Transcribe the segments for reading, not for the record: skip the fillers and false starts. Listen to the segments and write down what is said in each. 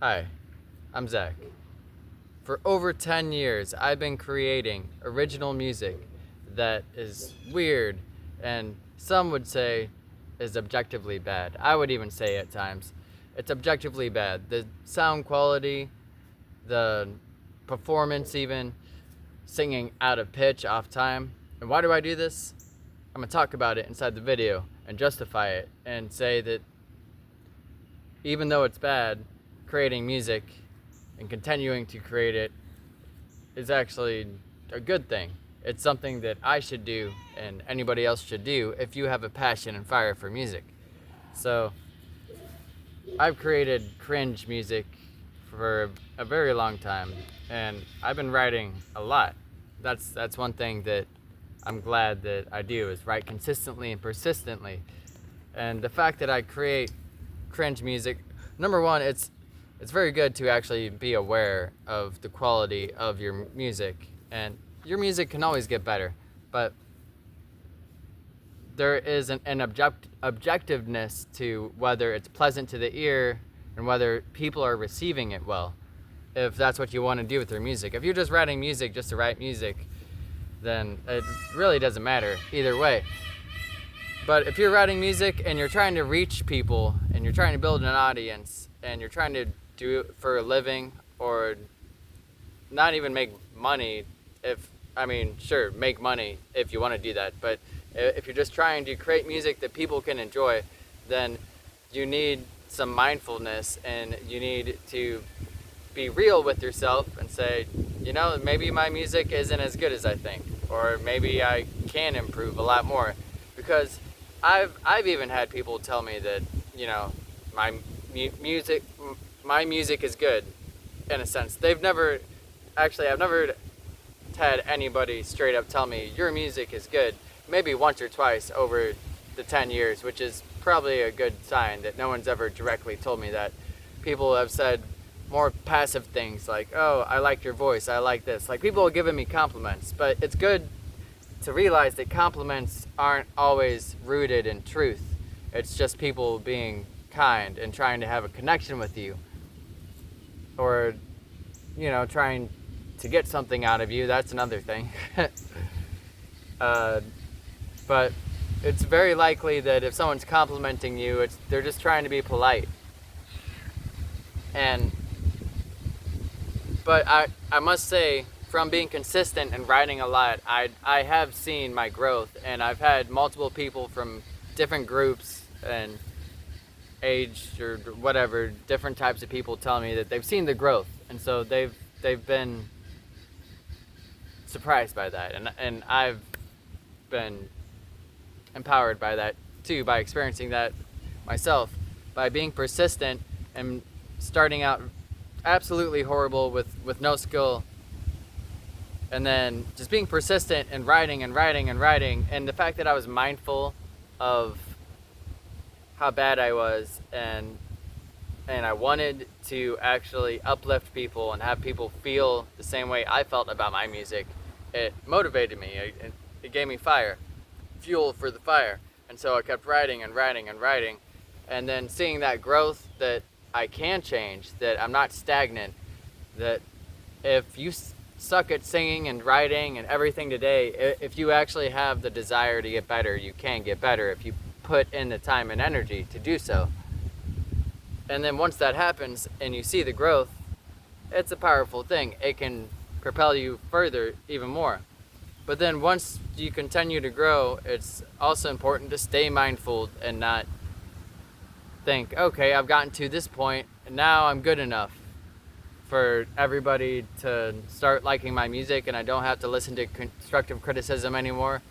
Hi, I'm Zach. For over 10 years, I've been creating original music that is weird and some would say is objectively bad. I would even say at times it's objectively bad. The sound quality, the performance, even singing out of pitch, off time. And why do I do this? I'm gonna talk about it inside the video and justify it and say that even though it's bad, creating music and continuing to create it is actually a good thing. It's something that I should do and anybody else should do if you have a passion and fire for music. So I've created cringe music for a very long time and I've been writing a lot. That's one thing that I'm glad that I do, is write consistently and persistently. And the fact that I create cringe music, number one, it's very good to actually be aware of the quality of your music, and your music can always get better, but there is an objectiveness to whether it's pleasant to the ear and whether people are receiving it well, if that's what you want to do with your music. If you're just writing music just to write music, then it really doesn't matter either way. But if you're writing music and you're trying to reach people and you're trying to build an audience and you're trying to do it for a living, or not even make money, sure, make money if you want to do that, but if you're just trying to create music that people can enjoy, then you need some mindfulness and you need to be real with yourself and say, maybe my music isn't as good as I think, or maybe I can improve a lot more. Because I've even had people tell me that, my music is good, in a sense. I've never had anybody straight up tell me your music is good. Maybe once or twice over the 10 years, which is probably a good sign that no one's ever directly told me that. People have said more passive things like, oh, I like your voice, I like this. Like, people have given me compliments, but it's good to realize that compliments aren't always rooted in truth. It's just people being kind and trying to have a connection with you, or trying to get something out of you. That's another thing. But it's very likely that if someone's complimenting you, they're just trying to be polite. But I must say, from being consistent and writing a lot, I have seen my growth, and I've had multiple people from different groups and age or whatever, different types of people tell me that they've seen the growth, and so they've been surprised by that, and I've been empowered by that too, by experiencing that myself, by being persistent and starting out absolutely horrible with no skill, and then just being persistent and writing and writing and writing, and the fact that I was mindful of how bad I was, and I wanted to actually uplift people and have people feel the same way I felt about my music. It motivated me. It gave me fire, fuel for the fire, and so I kept writing and writing and writing, and then seeing that growth, that I can change, that I'm not stagnant, that if you suck at singing and writing and everything today, if you actually have the desire to get better, you can get better if you put in the time and energy to do so. And then once that happens and you see the growth, it's a powerful thing. It can propel you further even more. But then once you continue to grow, it's also important to stay mindful and not think, okay, I've gotten to this point and now I'm good enough for everybody to start liking my music, and I don't have to listen to constructive criticism anymore,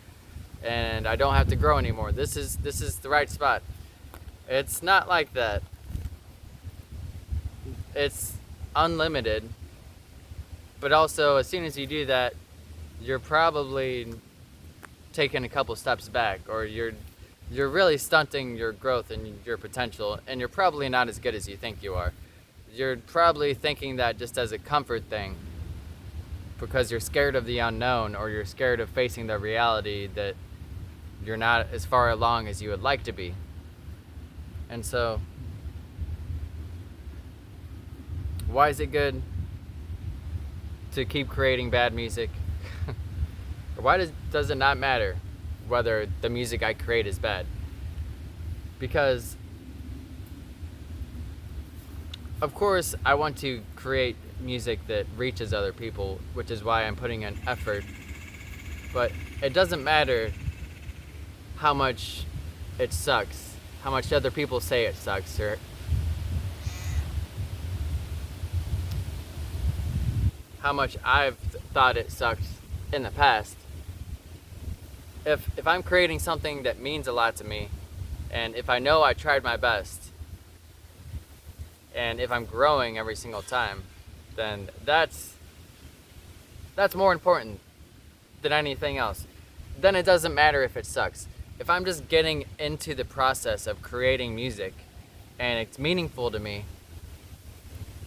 and I don't have to grow anymore. This is the right spot. It's not like that. It's unlimited, but also as soon as you do that, you're probably taking a couple steps back, or you're really stunting your growth and your potential, and you're probably not as good as you think you are. You're probably thinking that just as a comfort thing because you're scared of the unknown, or you're scared of facing the reality that you're not as far along as you would like to be. And so Why is it good to keep creating bad music? Or why does it not matter whether the music I create is bad? Because, of course, I want to create music that reaches other people, which is why I'm putting in effort. But it doesn't matter how much it sucks, how much other people say it sucks, or how much I've thought it sucks in the past. If I'm creating something that means a lot to me, and if I know I tried my best, and if I'm growing every single time, then that's more important than anything else. Then it doesn't matter if it sucks. If I'm just getting into the process of creating music and it's meaningful to me,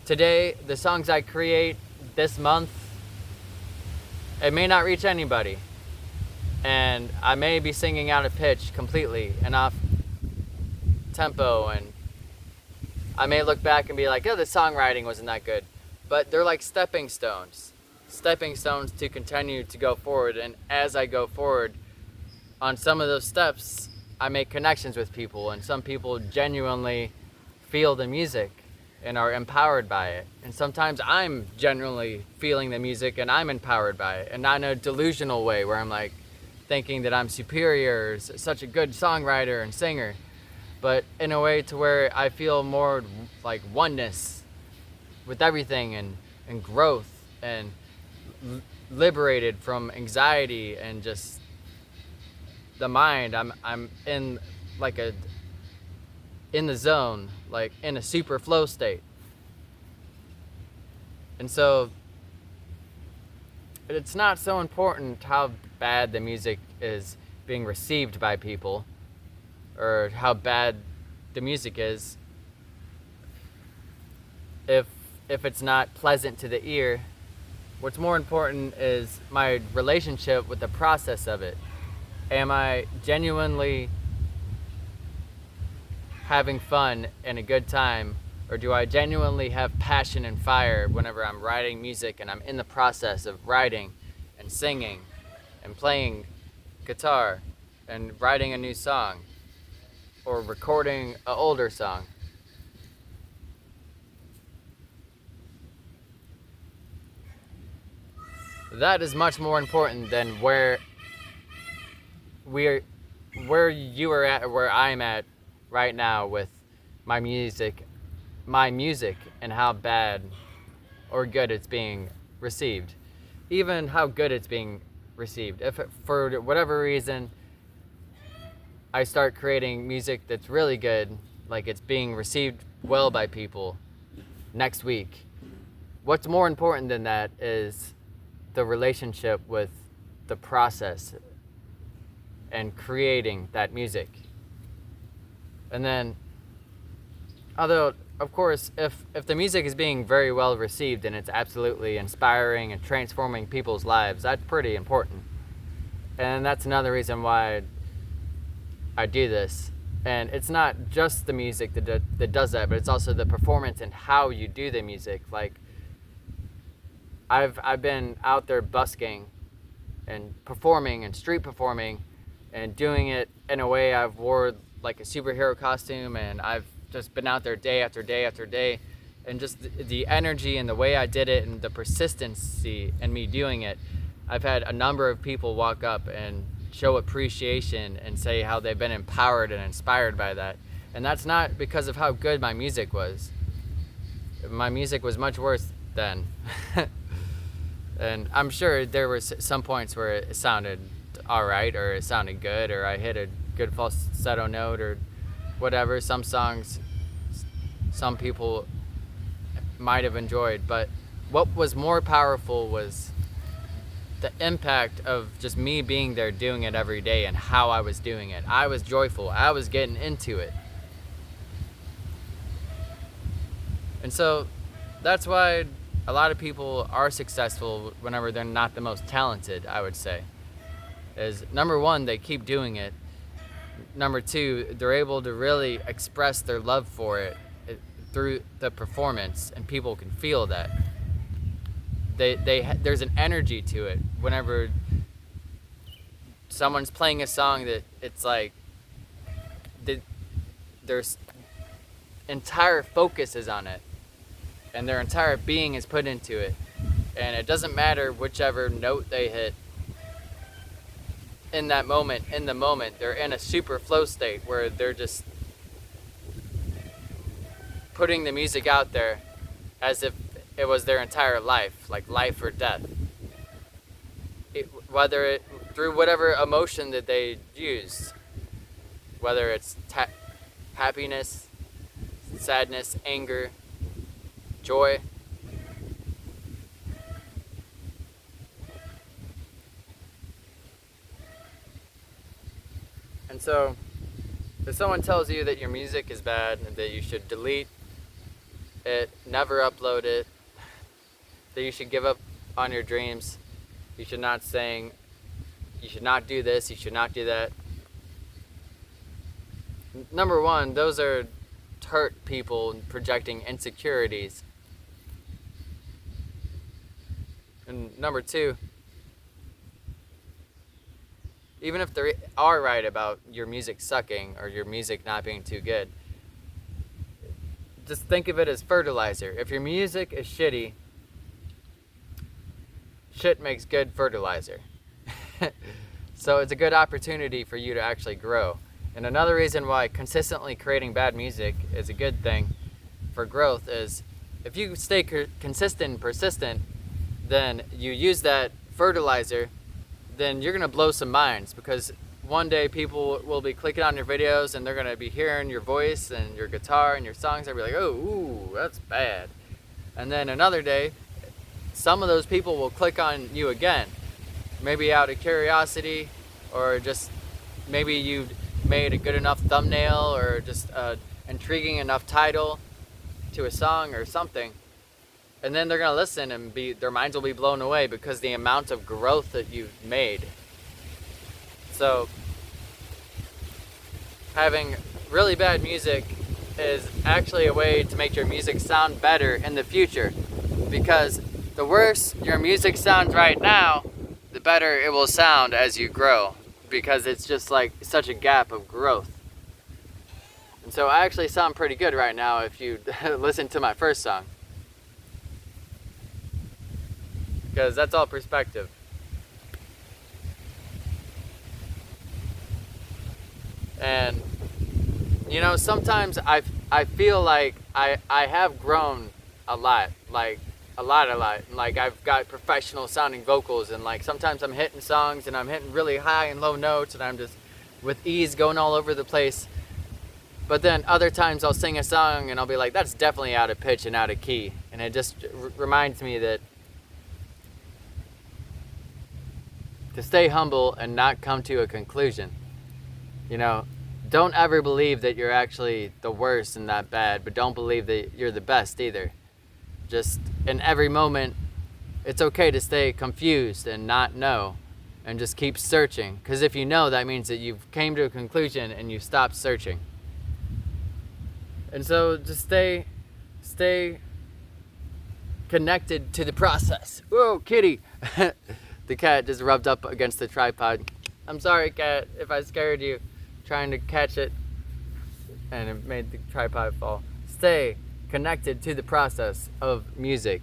today, the songs I create this month, it may not reach anybody. And I may be singing out of pitch completely and off tempo, and I may look back and be like, oh, the songwriting wasn't that good. But they're like stepping stones to continue to go forward. And as I go forward on some of those steps, I make connections with people, and some people genuinely feel the music and are empowered by it. And sometimes I'm genuinely feeling the music and I'm empowered by it, and not in a delusional way where I'm like thinking that I'm superior, such a good songwriter and singer, but in a way to where I feel more like oneness with everything, and growth, and liberated from anxiety and just the mind. I'm in like in the zone, like in a super flow state. And so it's not so important how bad the music is being received by people, or how bad the music is, if it's not pleasant to the ear. What's more important is my relationship with the process of it. Am I genuinely having fun and a good time, or do I genuinely have passion and fire whenever I'm writing music and I'm in the process of writing and singing and playing guitar and writing a new song or recording an older song? That is much more important than where you are at, or where I'm at right now with my music, and how bad or good it's being received. Even how good it's being received. If for whatever reason I start creating music that's really good, like it's being received well by people next week, what's more important than that is the relationship with the process and creating that music. And then, although of course, if the music is being very well received and it's absolutely inspiring and transforming people's lives, that's pretty important. And that's another reason why I do this. And it's not just the music that does that, but it's also the performance and how you do the music. Like, I've been out there busking and performing and street performing and doing it in a way I've wore like a superhero costume, and I've just been out there day after day after day, and just the energy and the way I did it and the persistency in me doing it. I've had a number of people walk up and show appreciation and say how they've been empowered and inspired by that. And that's not because of how good my music was. My music was much worse then. And I'm sure there were some points where it sounded all right, or it sounded good, or I hit a good falsetto note or whatever. Some songs some people might have enjoyed, but what was more powerful was the impact of just me being there doing it every day and how I was doing it. I was joyful. I was getting into it. And so that's why a lot of people are successful whenever they're not the most talented, I would say. Is number one, they keep doing it. Number two, they're able to really express their love for it through the performance, and people can feel that. There's an energy to it. Whenever someone's playing a song that it's like their entire focus is on it, and their entire being is put into it, and it doesn't matter whichever note they hit in that moment, they're in a super flow state where they're just putting the music out there as if it was their entire life, like life or death. Through whatever emotion that they use, whether it's happiness, sadness, anger, joy. And so, if someone tells you that your music is bad and that you should delete it, never upload it, that you should give up on your dreams, you should not sing, you should not do this, you should not do that. Number one, those are hurt people projecting insecurities. And number two, even if they are right about your music sucking or your music not being too good, just think of it as fertilizer. If your music is shitty, shit makes good fertilizer. So it's a good opportunity for you to actually grow. And another reason why consistently creating bad music is a good thing for growth is if you stay consistent and persistent, then you use that fertilizer, then you're going to blow some minds, because one day people will be clicking on your videos and they're going to be hearing your voice and your guitar and your songs. They'll be like, oh, ooh, that's bad. And then another day, some of those people will click on you again, maybe out of curiosity, or just maybe you made a good enough thumbnail or just an intriguing enough title to a song or something. And then they're going to listen and their minds will be blown away because the amount of growth that you've made. So having really bad music is actually a way to make your music sound better in the future, because the worse your music sounds right now, the better it will sound as you grow, because it's just like such a gap of growth. And so I actually sound pretty good right now if you listen to my first song, because that's all perspective. And you know, sometimes I feel like I have grown a lot, like a lot. Like I've got professional sounding vocals, and like sometimes I'm hitting songs and I'm hitting really high and low notes and I'm just with ease going all over the place. But then other times I'll sing a song and I'll be like, that's definitely out of pitch and out of key. And it just reminds me that to stay humble and not come to a conclusion. You know, don't ever believe that you're actually the worst and that bad, but don't believe that you're the best either. Just in every moment, it's okay to stay confused and not know, and just keep searching. Because if you know, that means that you've came to a conclusion and you've stopped searching. And so just stay connected to the process. Whoa, kitty! The cat just rubbed up against the tripod. I'm sorry, cat, if I scared you trying to catch it and it made the tripod fall. Stay connected to the process of music.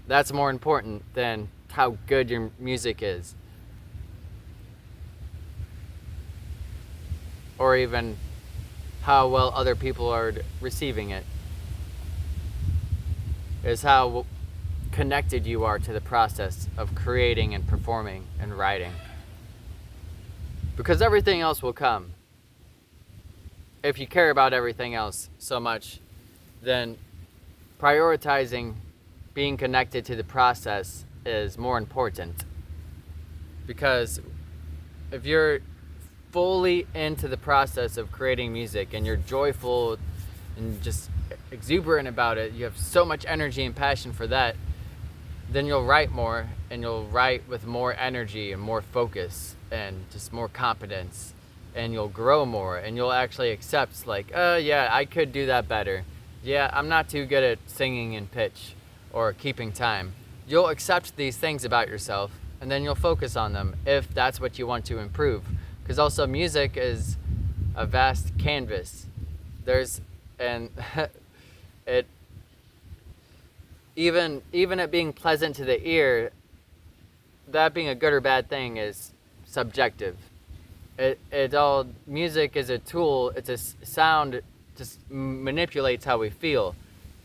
That's more important than how good your music is, or even how well other people are receiving it. Is how connected you are to the process of creating and performing and writing. Because everything else will come. If you care about everything else so much, then prioritizing being connected to the process is more important. Because if you're fully into the process of creating music and you're joyful and just exuberant about it, you have so much energy and passion for that, then you'll write more, and you'll write with more energy and more focus and just more competence. and you'll grow more, and you'll actually accept, like, yeah, I could do that better. Yeah, I'm not too good at singing in pitch or keeping time. You'll accept these things about yourself, and then you'll focus on them if that's what you want to improve. Because also music is a vast canvas. There's, and it, even it being pleasant to the ear, that being a good or bad thing is subjective. It all, music is a tool. It's a sound, just manipulates how we feel.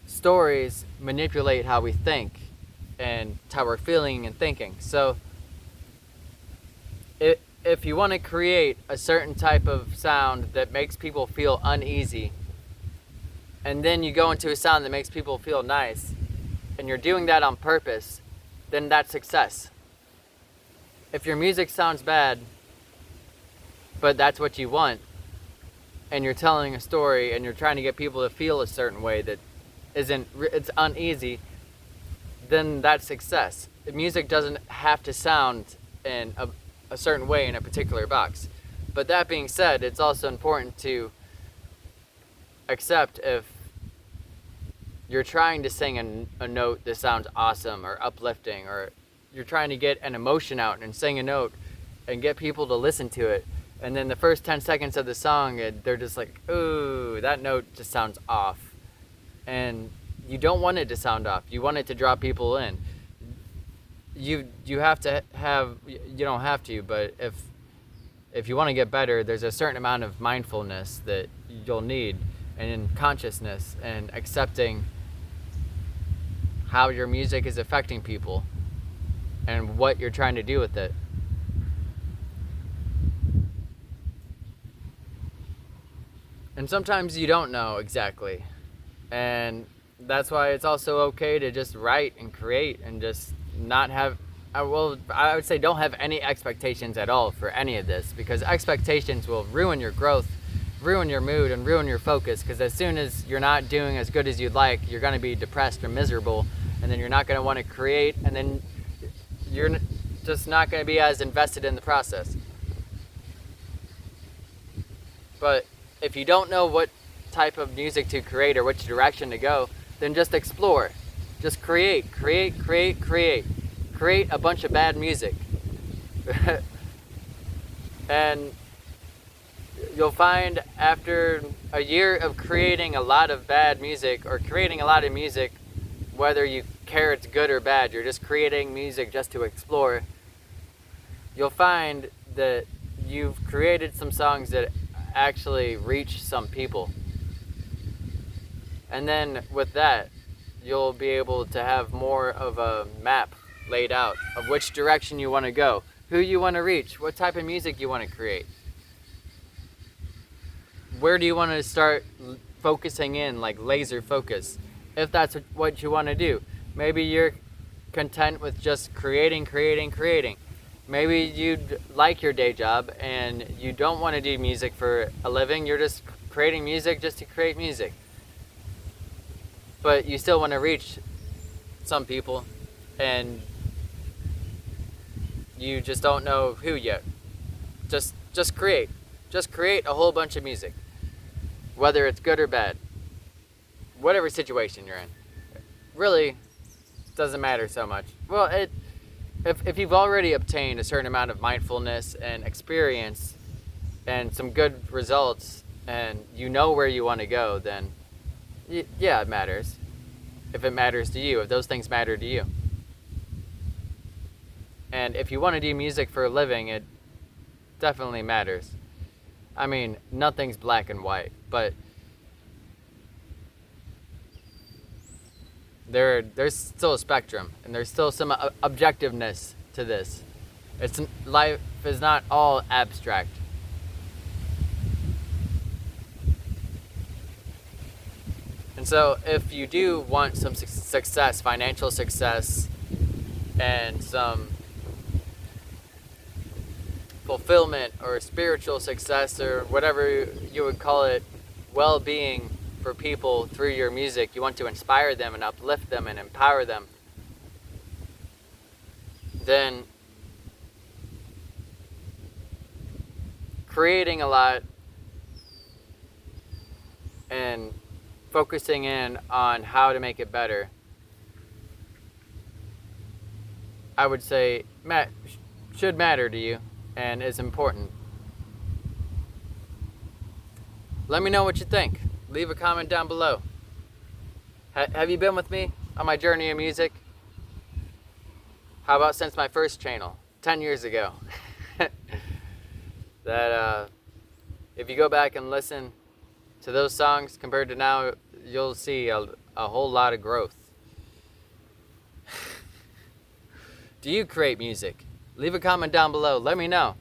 Stories manipulate how we think and how we're feeling and thinking. So if you want to create a certain type of sound that makes people feel uneasy, and then you go into a sound that makes people feel nice, and you're doing that on purpose, then that's success. If your music sounds bad, but that's what you want, and you're telling a story and you're trying to get people to feel a certain way that it's uneasy, then that's success. The music doesn't have to sound in a certain way in a particular box. But that being said, it's also important to accept if you're trying to sing a note that sounds awesome or uplifting, or you're trying to get an emotion out and sing a note and get people to listen to it, and then the first 10 seconds of the song, they're just like, ooh, that note just sounds off. And you don't want it to sound off. You want it to draw people in. You have to have, you don't have to, but if you want to get better, there's a certain amount of mindfulness that you'll need, and consciousness, and accepting how your music is affecting people and what you're trying to do with it. And sometimes you don't know exactly. And that's why it's also okay to just write and create and just not have, I would say don't have any expectations at all for any of this, because expectations will ruin your growth, ruin your mood, and ruin your focus. Because as soon as you're not doing as good as you'd like, you're going to be depressed or miserable, and then you're not going to want to create, and then you're just not going to be as invested in the process. But if you don't know what type of music to create or which direction to go, then just explore. Just create a bunch of bad music. And you'll find after a year of creating a lot of bad music, or creating a lot of music, whether you care it's good or bad, you're just creating music just to explore, you'll find that you've created some songs that actually reach some people. And then with that, you'll be able to have more of a map laid out of which direction you want to go, who you want to reach, what type of music you want to create. Where do you want to start focusing in, like laser focus, if that's what you want to do. Maybe you're content with just creating. Maybe you'd like your day job and you don't want to do music for a living. You're just creating music just to create music. But you still want to reach some people, and you just don't know who yet. Just create. Just create a whole bunch of music, whether it's good or bad. Whatever situation you're in. Really doesn't matter so much. Well, if you've already obtained a certain amount of mindfulness and experience and some good results, and you know where you want to go, then yeah, it matters. If it matters to you, if those things matter to you. And if you want to do music for a living, it definitely matters. I mean, nothing's black and white, but there's still a spectrum, and there's still some objectiveness to this. Life is not all abstract. And so if you do want some success, financial success, and some fulfillment or spiritual success, or whatever you would call it, well-being for people through your music, you want to inspire them and uplift them and empower them, then creating a lot and focusing in on how to make it better, I would say should matter to you and is important. Let me know what you think. Leave a comment down below. Have you been with me on my journey of music? How about since my first channel, 10 years ago? That if you go back and listen to those songs compared to now, you'll see a whole lot of growth. Do you create music? Leave a comment down below. Let me know.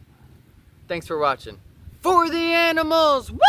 Thanks for watching. For the animals! Woo!